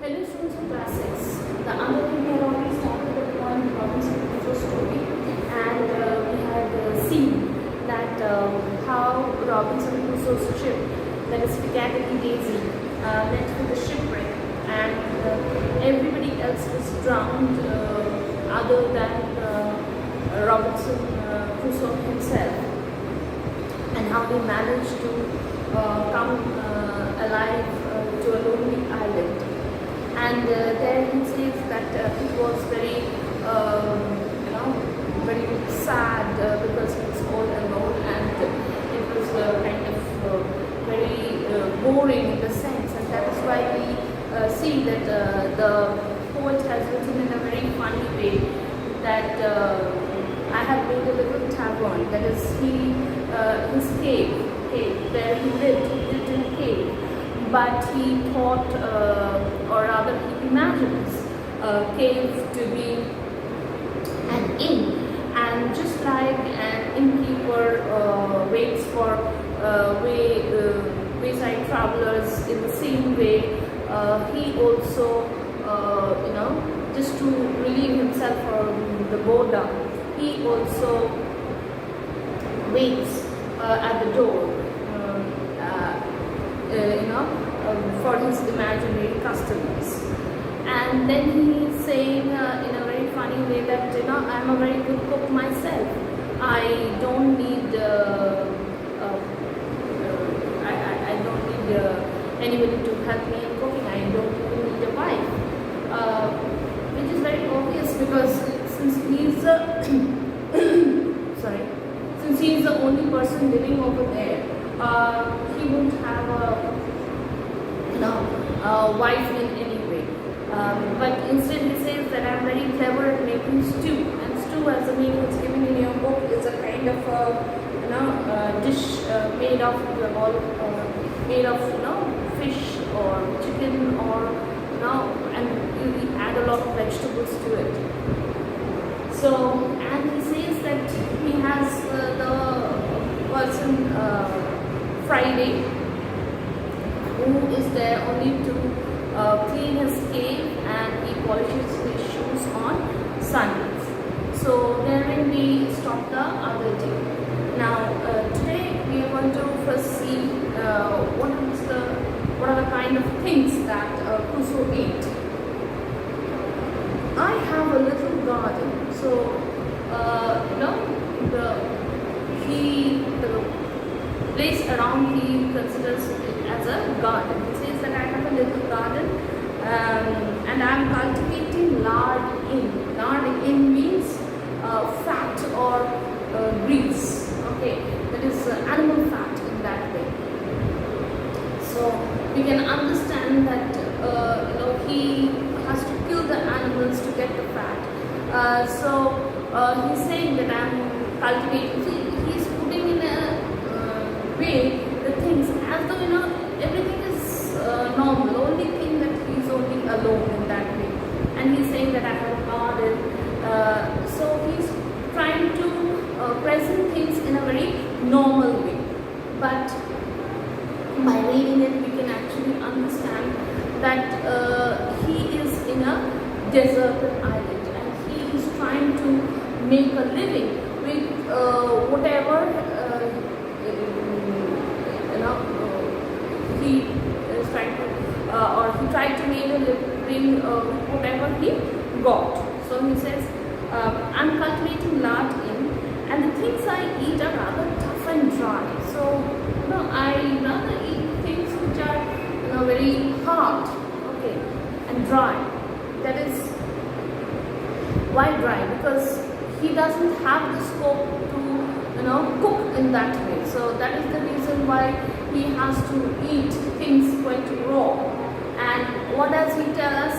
Hello students of class 6. The other thing we had already started with one Robinson Crusoe story, and we had seen that how Robinson Crusoe's ship, that is Spaghetti Daisy, met with a shipwreck, and everybody else was drowned other than Robinson Crusoe himself, and how they managed to come alive to a lonely island. And there he says that it was very, very sad because he was all alone, and it was kind of very boring in the sense, and that is why we see that the poet has written in a very funny way that I have made a little tavern, that is his cave where he lived in a cave. But he thought, or rather he imagines cave to be an inn, and just like an innkeeper waits for wayside travelers, in the same way he also, just to relieve himself from the boredom, he also waits at the door. For his imaginary customers. And then he is saying in a very funny way that I'm a very good cook myself. I don't need I don't need anybody to help me in cooking. I don't even need a wife, which is very obvious because since he's since he is the only person living over there, he won't have a wife in any way. But instead he says that I'm very clever at making stew, and stew, as the meaning is given in your book, is a kind of dish made of fish or chicken, or and you add a lot of vegetables to it. So, and he says that he has the person Friday, who is there only to clean his cave, and he polishes his shoes on Sundays. So therein we stopped the other day. Now today we are going to first see what are the kind of things that Crusoe ate. I have a little garden, so the place around he considers it as a garden. He says that I have a little garden, and I am cultivating lard in. Lard in means fat or grease. Okay, that is animal fat in that way. So we can understand that he has to kill the animals to get the fat. So he's saying that I am cultivating. He's putting in a way the things as though everything is normal. The only thing that he's only alone in that way, and he's saying that I have a garden. So he's trying to present things in a very normal way. But by reading it, we can actually understand that he is in a deserted island, and he is trying to make a living with whatever he is trying to, or he tried to make a living whatever he got. So he says, I'm cultivating lard in, and the things I eat are rather tough and dry. So I rather eat things which are very hard, okay, and dry. That is why dry, because he doesn't have the scope to cook in that way. So that is the reason why he has to eat things quite raw. And what does he tell us?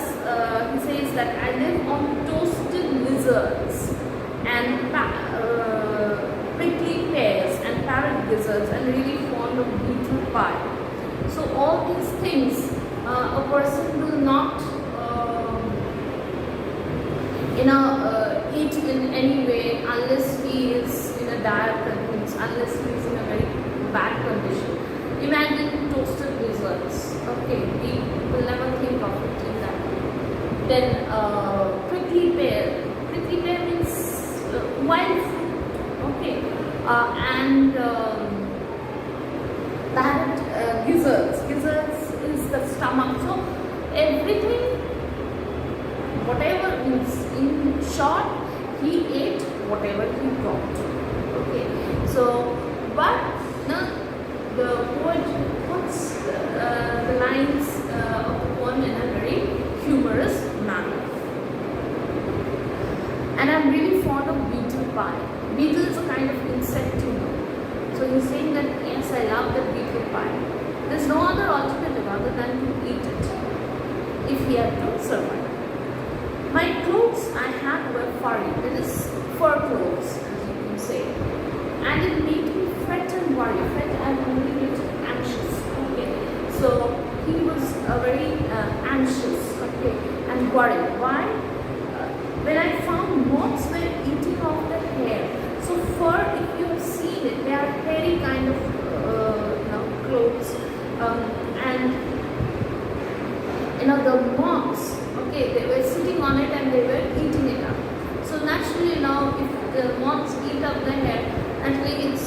He says that I live on toasted lizards and prickly pears and parrot gizzards, and really fond of beetle pie. So all these things a person will not eat in any way unless he is in a dire condition, unless he is in a very bad condition. Imagine toasted lizards. Okay, we will never think of it in that Then prickly pear. Prickly pear means wild fruit. Okay. And that gizzards. Gizzards is the stomach. So everything, whatever is in short, he ate whatever he got. Okay. So, but the poet puts the lines of the poem in a very humorous manner. And I'm really fond of beetle pie. Beetle is a kind of insect, you know. So he's saying that yes, I love the beetle pie. There's no other alternative other than to eat it if he had to survive. My clothes I had were furry, that is fur clothes, as you can say, and it made me fret and worry. Fret and a little bit anxious. Okay, so he was very anxious. Okay, and worried. Why? When I found moths were eating off the hair. So fur, if you have seen it, they are hairy kind of clothes, and the moths. Okay, they were sitting on it and they were eating it up. So naturally, if the moths eat up the hair, naturally its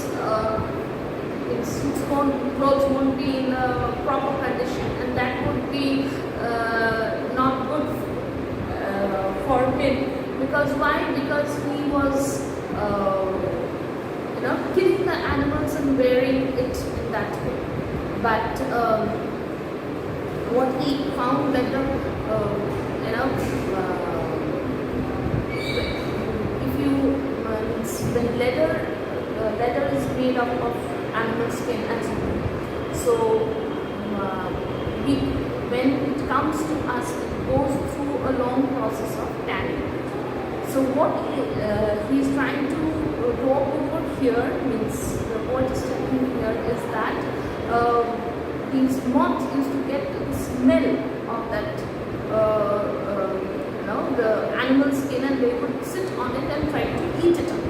clothes won't be in a proper condition, and that would be not good for him. Because why? Because he was killing the animals and wearing it in that way. But what he found that if you when leather is made up of animal skin, as you know. So when it comes to us, it goes through a long process of tanning. So what he's trying to go over here, means the poet is telling here, is that these moths used to get the smell of that the animal skin, and they would sit on it and try to eat it up.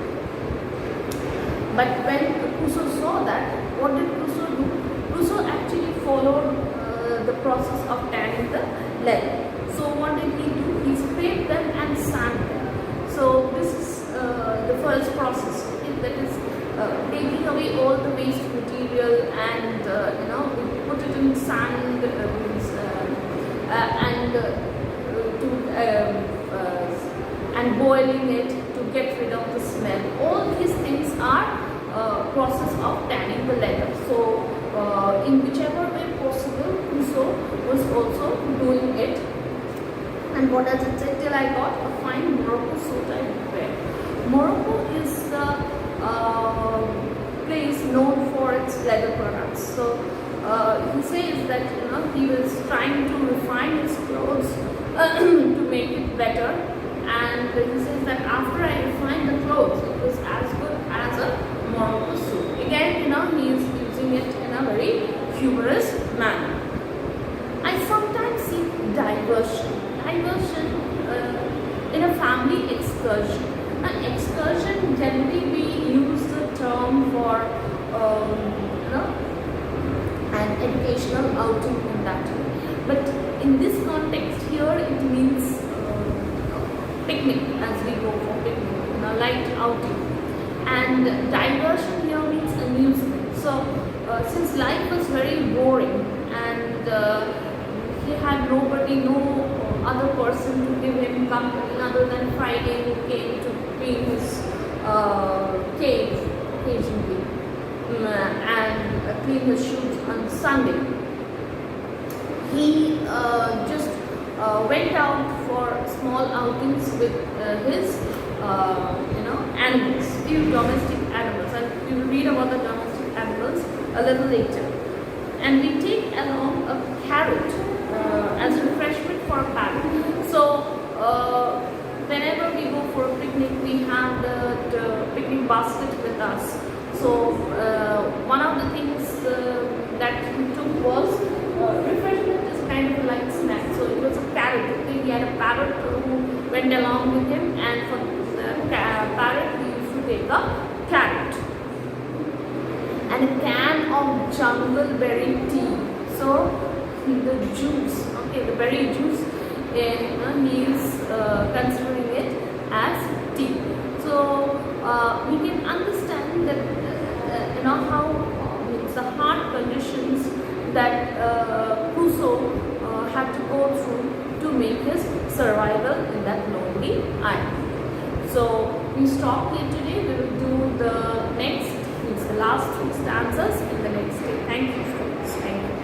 But when Crusoe saw that, what did Crusoe do? Crusoe actually followed the process of tanning the leather. So what did he do? He scraped them and sand them. So this is the first process. Okay? That is taking away all the waste material, and we put it in sand and boiling it to get rid of the smell. All these things are process of tanning the leather. So in whichever way possible, Crusoe was also doing it. And what does it say? Till I got a fine Morocco suit I wear. Morocco is the place known for its leather products. So he says that he was trying to refine his clothes to make it better, and he says that after I refined the clothes, it was as good as a Morocco suit. Again, he is using it in a very humorous manner. I sometimes seek diversion in a family excursion. An excursion, generally we use the term for an educational outing in that way. But in this context here, it means picnic, as we go for picnic, light outing. And diversion here means amusement. So since life was very boring, and he had nobody, no other person to give him company other than Friday, who came to clean his cave occasionally and clean his shoes on Sunday. He just went out for small outings with his animals, few domestic animals, and we will read about the domestic animals a little later. And we take along a carrot as a refreshment for a parrot. So whenever we go for a picnic, we have the picnic basket with us. So one of the things that he took was refreshment is kind of like snack. So it was a parrot. Okay? He had a parrot who went along with him, and for the parrot he used to take a carrot and a can of jungle berry tea. So the juice, okay, the berry juice, he is considering it as tea. So we can understand that how it's the hard conditions that Crusoe had to go through to make his survival in that lonely island. So we stop here today. We will do the next, the last 3 stanzas in the next day. Thank you, students. Thank you.